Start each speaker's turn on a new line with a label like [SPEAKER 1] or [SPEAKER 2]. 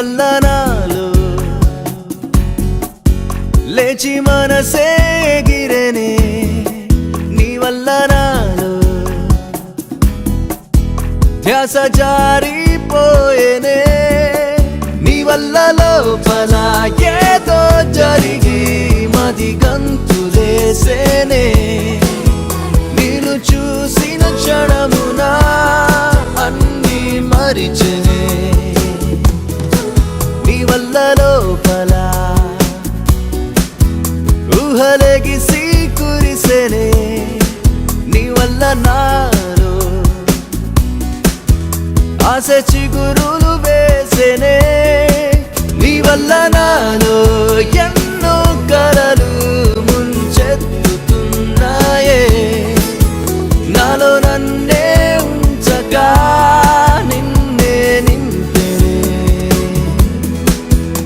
[SPEAKER 1] వల్ల నాలో లేచి మనసే గిరెనే నీ వల్ల నాలో ధ్యాస జారిపోయేనే నీ వల్ల లోపల ఏదో జరిగి మది గంతులేసేనే నిన్ను చూసిన క్షణమున అన్నీ మరిచెనే నీ వల్ల లోపల ఊహలెగిసి కురిసెనే నీ వల్ల నాలో ఆశ చిగురులు వేసెనే నీ వల్ల నాలో ఎన్నో కలలు ముంచెత్తుతున్నాయే నాలో నన్నే